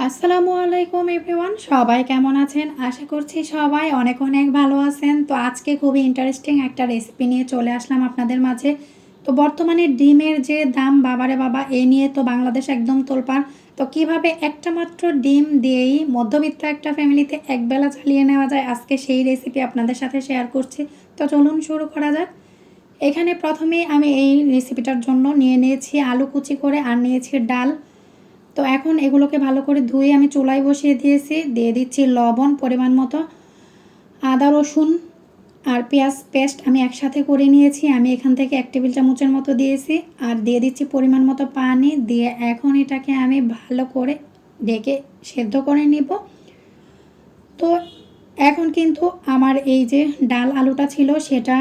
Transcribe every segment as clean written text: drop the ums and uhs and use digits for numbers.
আসসালামু আলাইকুম এভরিওয়ান, সবাই কেমন আছেন? আশা করছি সবাই অনেক অনেক ভালো আছেন। তো আজকে খুবই ইন্টারেস্টিং একটা রেসিপি নিয়ে চলে আসলাম আপনাদের মাঝে। তো বর্তমানে ডিমের যে দাম, বাবারে বাবা, এই নিয়ে তো বাংলাদেশ একদম তোলপাড়। তো কিভাবে একটা মাত্র ডিম দিয়েই মধ্যবিত্ত একটা ফ্যামিলিতে একবেলা চালিয়ে নেওয়া যায়, আজকে সেই রেসিপি আপনাদের সাথে শেয়ার করছি। তো চলুন শুরু করা যাক। এখানে প্রথমেই আমি এই রেসিপিটার জন্য নিয়ে নিয়েছি আলু কুচি করে, আর নিয়েছি ডাল। তো এখন এগুলোকে ভালো করে ধুয়ে আমি চুলায় বসিয়ে দিয়েছি। দিয়ে দিচ্ছি লবণ পরিমাণ মতো, আদা রসুন আর পেঁয়াজ পেস্ট আমি একসাথে করে নিয়েছি। আমি এখান থেকে 1 টেবিল চামচের মতো দিয়েছি। আর দিয়ে দিচ্ছি পরিমাণ মতো পানি দিয়ে এখন এটাকে আমি ভালো করে ঢেকে সেদ্ধ করে নিব। তো এখন কিন্তু আমার এই যে ডাল আলুটা ছিল সেটা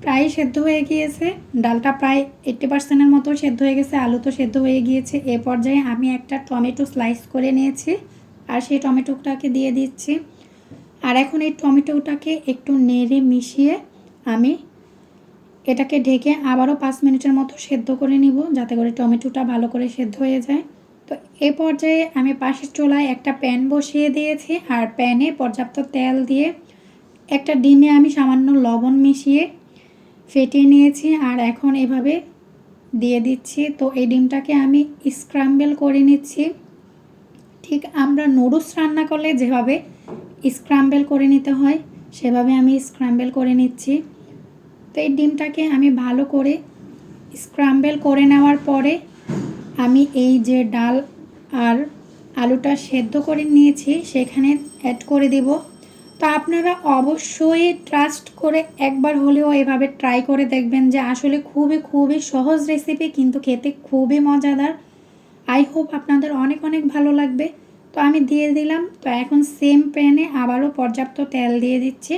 প্রায় সেদ্ধ হয়ে গিয়েছে। ডালটা প্রায় 80% মতো সেদ্ধ হয়ে গেছে, আলু তো সেদ্ধ হয়ে গিয়েছে। এ পর্যায়ে আমি একটা টমেটো স্লাইস করে নিয়েছি আর সেই টমেটোটাকে দিয়ে দিচ্ছি। আর এখন এই টমেটোটাকে একটু নেড়ে মিশিয়ে আমি এটাকে ঢেকে আবারও 5 মিনিটের মতো সেদ্ধ করে নিব, যাতে করে টমেটোটা ভালো করে সেদ্ধ হয়ে যায়। তো এ পর্যায়ে আমি পাশের চুলায় একটা প্যান বসিয়ে দিয়েছি আর প্যানে পর্যাপ্ত তেল দিয়ে একটা ডিমে আমি সামান্য লবণ মিশিয়ে ফেটিয়ে নিয়েছি আর এখন এভাবে দিয়ে দিচ্ছি। তো এই ডিমটাকে আমি স্ক্রাম্বল করে নিচ্ছি, ঠিক আমরা নুডলস রান্না করলে যেভাবে স্ক্রাম্বল করে নিতে হয় সেভাবে আমি স্ক্রাম্বল করে নিচ্ছি। তো এই ডিমটাকে আমি ভালো করে স্ক্রাম্বল করে নেওয়ার পরে আমি এই যে ডাল আর আলুটা সেদ্ধ করে নিয়েছি সেখানে অ্যাড করে দিব। তো আপনারা অবশ্যই ট্রাস্ট করে একবার হলেও এভাবে ট্রাই করে দেখবেন, যে আসলে খুবই খুবই সহজ রেসিপি, কিন্তু খেতে খুবই মজাদার। আই হোপ আপনাদের অনেক অনেক ভালো লাগবে। তো আমি দিয়ে দিলাম। তো এখন সেম প্যানে আবারও পর্যাপ্ত তেল দিয়ে দিচ্ছি,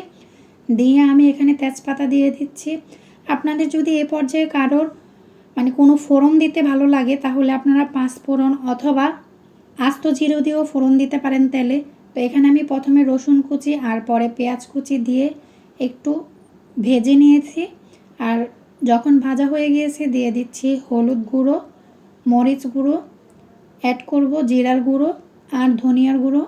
দিয়ে আমি এখানে তেজপাতা দিয়ে দিচ্ছি। আপনাদের যদি এ পর্যায়ে কারোর কোনো ফোড়ন দিতে ভালো লাগে তাহলে আপনারা 5 ফোড়ন অথবা আস্ত জিরে দিয়েও ফোড়ন দিতে পারেন তেলে। তো এখানে আমি প্রথমে রসুন কুচি আর পরে পেঁয়াজ কুচি দিয়ে একটু ভেজে নিয়েছি। আর যখন ভাজা হয়ে গিয়েছে দিয়ে দিচ্ছি হলুদ গুঁড়ো, মরিচ গুঁড়ো, অ্যাড করব জিরার গুঁড়ো আর ধনিয়ার গুঁড়ো।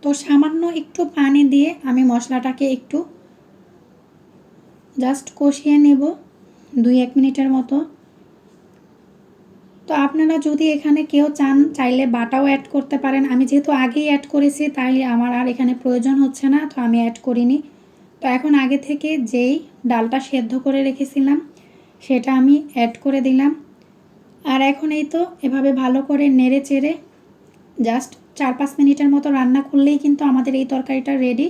তো সামান্য একটু পানি দিয়ে আমি মশলাটাকে একটু জাস্ট কষিয়ে নেব 2-1 মিনিটের মতো। তো আপনারা যদি এখানে কেউ চান চাইলে বাটাও অ্যাড করতে পারেন। আমি যেহেতু আগেই অ্যাড করেছি তাই আমার আর এখানে প্রয়োজন হচ্ছে না, তো আমি অ্যাড করিনি। তো এখন আগে থেকে যেই ডালটা সেদ্ধ করে রেখেছিলাম সেটা আমি অ্যাড করে দিলাম। আর এখন এই তো এভাবে ভালো করে নেড়ে চেড়ে জাস্ট 4-5 মিনিটের মতো রান্না করলেই কিন্তু আমাদের এই তরকারিটা রেডি।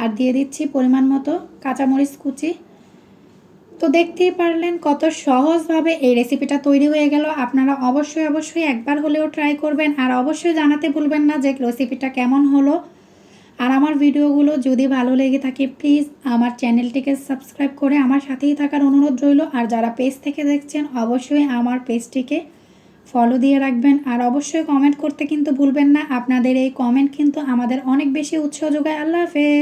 আর দিয়ে দিচ্ছি পরিমাণ মতো কাঁচামরিচ কুচি। তো দেখতেই পারলেন কত সহজভাবে এই রেসিপিটা তৈরি হয়ে গেল। আপনারা অবশ্যই অবশ্যই একবার হলেও ট্রাই করবেন আর অবশ্যই জানাতে ভুলবেন না যে রেসিপিটা কেমন হলো। আর আমার ভিডিওগুলো যদি ভালো লেগে থাকে প্লিজ আমার চ্যানেলটিকে সাবস্ক্রাইব করে আমার সাথেই থাকার অনুরোধ রইল। আর যারা পেজ থেকে দেখছেন অবশ্যই আমার পেজটিকে ফলো দিয়ে রাখবেন আর অবশ্যই কমেন্ট করতে কিন্তু ভুলবেন না। আপনাদের এই কমেন্ট কিন্তু আমাদের অনেক বেশি উৎসাহ যোগায়। আল্লাহ হাফেজ।